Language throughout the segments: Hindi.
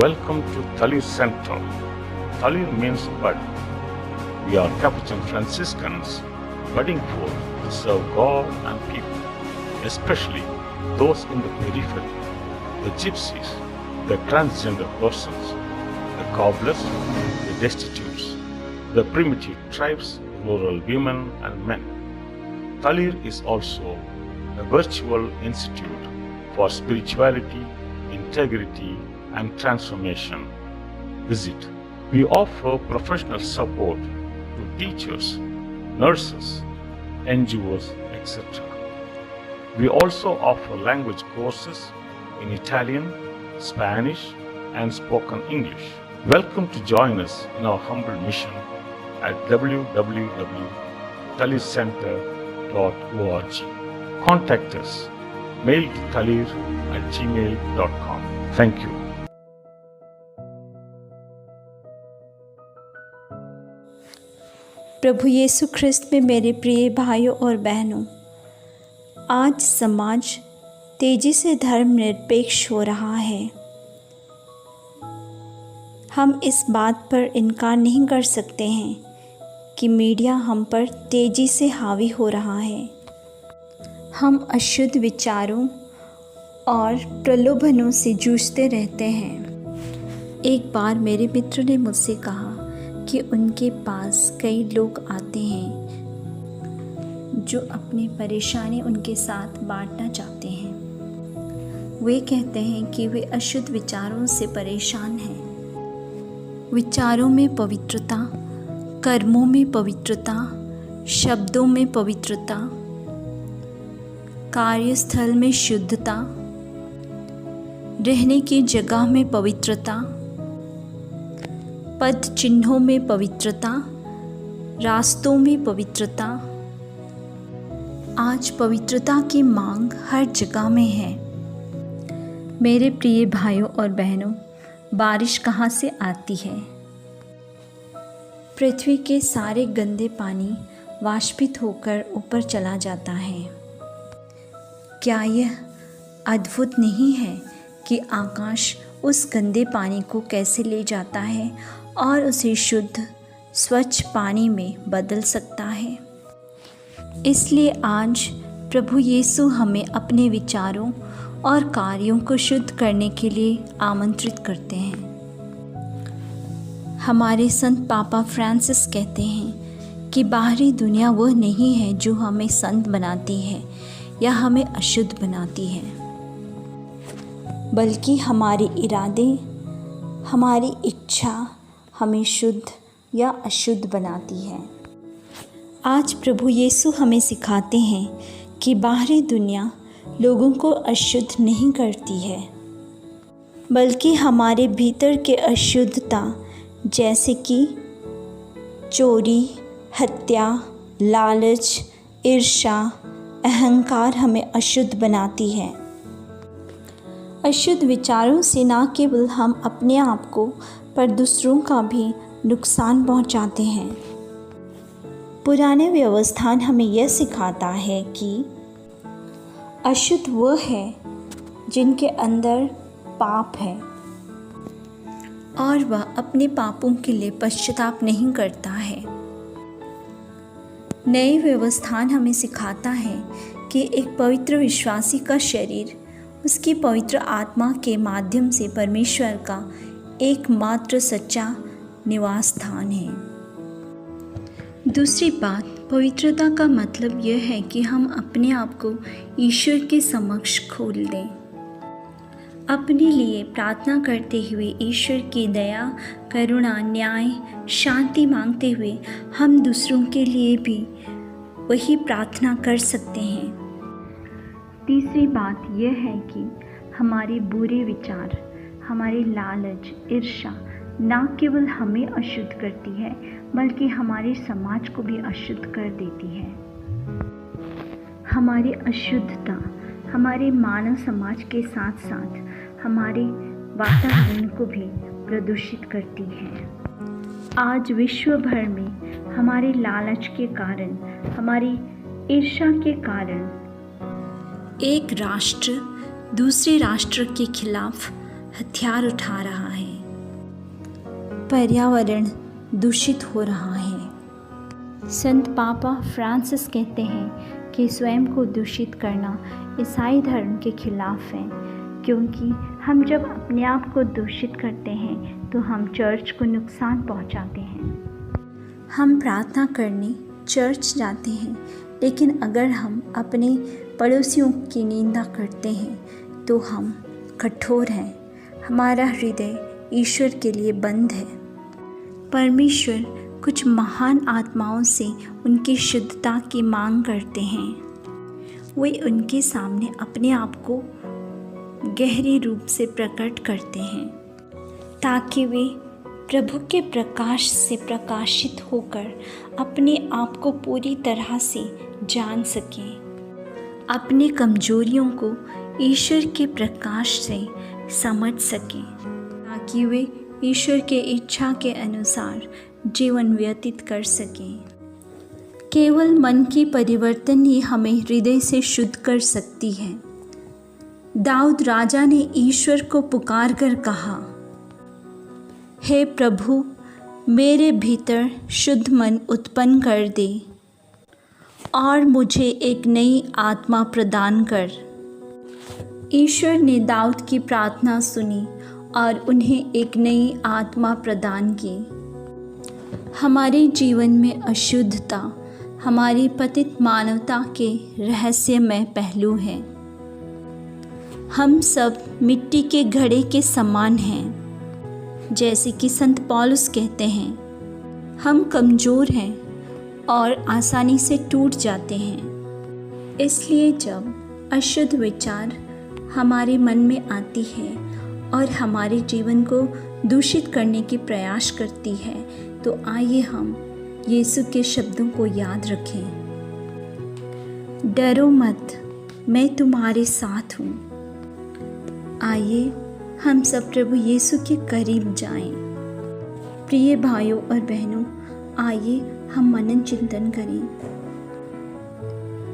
Welcome to Talir Center. Talir means bud. We are Capuchin Franciscans, budding forth to serve God and people, especially those in the periphery, the gypsies, the transgender persons, the cobblers, the destitutes, the primitive tribes, rural women and men. Talir is also a virtual institute for spirituality, integrity, and transformation. Visit. We offer professional support to teachers, nurses, NGOs, etc. We also offer language courses in Italian, Spanish, and spoken English. Welcome to join us in our humble mission at www.talircenter.org. Contact us. Mail to talir@gmail.com. Thank you. प्रभु यीशु ख्रिस्त में मेरे प्रिय भाइयों और बहनों, आज समाज तेजी से धर्मनिरपेक्ष हो रहा है। हम इस बात पर इनकार नहीं कर सकते हैं कि मीडिया हम पर तेजी से हावी हो रहा है। हम अशुद्ध विचारों और प्रलोभनों से जूझते रहते हैं। एक बार मेरे मित्र ने मुझसे कहा कि उनके पास कई लोग आते हैं जो अपनी परेशानी उनके साथ बांटना चाहते हैं। वे कहते हैं कि वे अशुद्ध विचारों से परेशान हैं। विचारों में पवित्रता, कर्मों में पवित्रता, शब्दों में पवित्रता, कार्यस्थल में शुद्धता, रहने की जगह में पवित्रता, पद चिन्हों में पवित्रता, रास्तों में पवित्रता। आज पवित्रता की मांग हर जगह में है। मेरे प्रिय भाइयों और बहनों, बारिश कहाँ से आती है? पृथ्वी के सारे गंदे पानी वाष्पित होकर ऊपर चला जाता है। क्या यह अद्भुत नहीं है कि आकाश उस गंदे पानी को कैसे ले जाता है और उसे शुद्ध स्वच्छ पानी में बदल सकता है? इसलिए आज प्रभु यीशु हमें अपने विचारों और कार्यों को शुद्ध करने के लिए आमंत्रित करते हैं। हमारे संत पापा फ्रांसिस कहते हैं कि बाहरी दुनिया वह नहीं है जो हमें संत बनाती है या हमें अशुद्ध बनाती है, बल्कि हमारे इरादे, हमारी इच्छा हमें शुद्ध या अशुद्ध बनाती है। आज प्रभु यीशु हमें सिखाते हैं कि बाहरी दुनिया लोगों को अशुद्ध नहीं करती है, बल्कि हमारे भीतर के अशुद्धता जैसे कि चोरी, हत्या, लालच, ईर्ष्या, अहंकार हमें अशुद्ध बनाती है। अशुद्ध विचारों से न केवल हम अपने आप को पर दूसरों का भी नुकसान पहुंचाते हैं। पुराने व्यवस्थान हमें यह सिखाता है कि अशुद्ध वह है जिनके अंदर पाप है और वह अपने पापों के लिए पश्चाताप नहीं करता है। नए व्यवस्थान हमें सिखाता है कि एक पवित्र विश्वासी का शरीर उसकी पवित्र आत्मा के माध्यम से परमेश्वर का एकमात्र सच्चा निवास स्थान है। दूसरी बात, पवित्रता का मतलब यह है कि हम अपने आप को ईश्वर के समक्ष खोल दें। अपने लिए प्रार्थना करते हुए ईश्वर की दया, करुणा, न्याय, शांति मांगते हुए हम दूसरों के लिए भी वही प्रार्थना कर सकते हैं। तीसरी बात यह है कि हमारे बुरे विचार, हमारी लालच, ईर्ष्या न केवल हमें अशुद्ध करती है बल्कि हमारे समाज को भी अशुद्ध कर देती है। हमारी अशुद्धता हमारे मानव समाज के साथ साथ हमारे वातावरण को भी प्रदूषित करती है। आज विश्व भर में हमारे लालच के कारण, हमारी ईर्ष्या के कारण एक राष्ट्र दूसरे राष्ट्र के खिलाफ हथियार उठा रहा है। पर्यावरण दूषित हो रहा है। संत पापा फ्रांसिस कहते हैं कि स्वयं को दूषित करना ईसाई धर्म के खिलाफ है, क्योंकि हम जब अपने आप को दूषित करते हैं तो हम चर्च को नुकसान पहुंचाते हैं। हम प्रार्थना करने चर्च जाते हैं, लेकिन अगर हम अपने पड़ोसियों की निंदा करते हैं तो हम कठोर हैं। हमारा हृदय ईश्वर के लिए बंद है। परमेश्वर कुछ महान आत्माओं से उनकी शुद्धता की मांग करते हैं। वे उनके सामने अपने आप को गहरे रूप से प्रकट करते हैं ताकि वे प्रभु के प्रकाश से प्रकाशित होकर अपने आप को पूरी तरह से जान सकें, अपनी कमजोरियों को ईश्वर के प्रकाश से समझ सकें, ताकि वे ईश्वर के इच्छा के अनुसार जीवन व्यतीत कर सकें। केवल मन की परिवर्तन ही हमें हृदय से शुद्ध कर सकती है। दाऊद राजा ने ईश्वर को पुकार कर कहा, हे प्रभु, मेरे भीतर शुद्ध मन उत्पन्न कर दे और मुझे एक नई आत्मा प्रदान कर। ईश्वर ने दाऊद की प्रार्थना सुनी और उन्हें एक नई आत्मा प्रदान की। हमारे जीवन में अशुद्धता हमारी पतित मानवता के रहस्यमय पहलू हैं। हम सब मिट्टी के घड़े के समान हैं। जैसे कि संत पौलुस कहते हैं, हम कमज़ोर हैं और आसानी से टूट जाते हैं। इसलिए जब अशुद्ध विचार हमारे मन में आती है और हमारे जीवन को दूषित करने की प्रयास करती है, तो आइए हम यीशु के शब्दों को याद रखें। डरो मत, मैं तुम्हारे साथ हूँ। आइए हम सब प्रभु यीशु के करीब जाएं। प्रिय भाइयों और बहनों, आइए हम मनन चिंतन करें।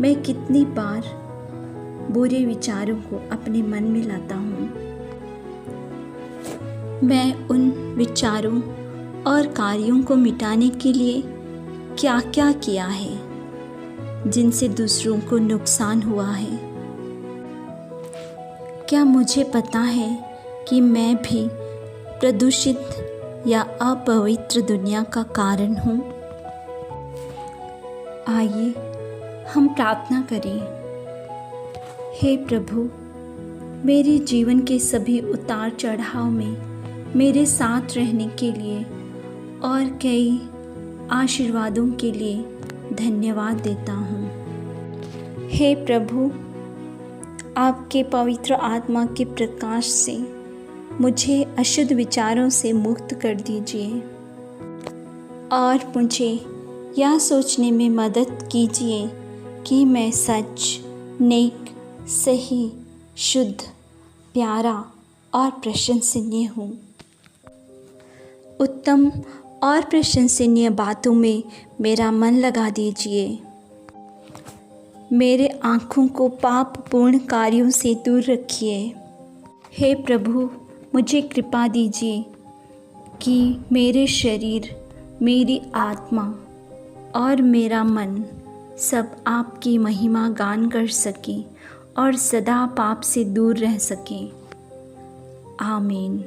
मैं कितनी बार बुरे विचारों को अपने मन में लाता हूँ। मैं उन विचारों और कार्यों को मिटाने के लिए क्या क्या किया है जिनसे दूसरों को नुकसान हुआ है। क्या मुझे पता है कि मैं भी प्रदूषित या अपवित्र दुनिया का कारण हूँ। आइए हम प्रार्थना करें। हे प्रभु, मेरे जीवन के सभी उतार चढ़ाव में मेरे साथ रहने के लिए और कई आशीर्वादों के लिए धन्यवाद देता हूँ। हे प्रभु, आपके पवित्र आत्मा के प्रकाश से मुझे अशुद्ध विचारों से मुक्त कर दीजिए और मुझे यह सोचने में मदद कीजिए कि मैं सच, नेक, सही, शुद्ध, प्यारा और प्रशंसनीय हूँ। उत्तम और प्रशंसनीय बातों में मेरा मन लगा दीजिए। मेरे आँखों को पापपूर्ण कार्यों से दूर रखिए। हे प्रभु, मुझे कृपा दीजिए कि मेरे शरीर, मेरी आत्मा और मेरा मन सब आपकी महिमा गान कर सके और सदा पाप से दूर रह सके। आमीन।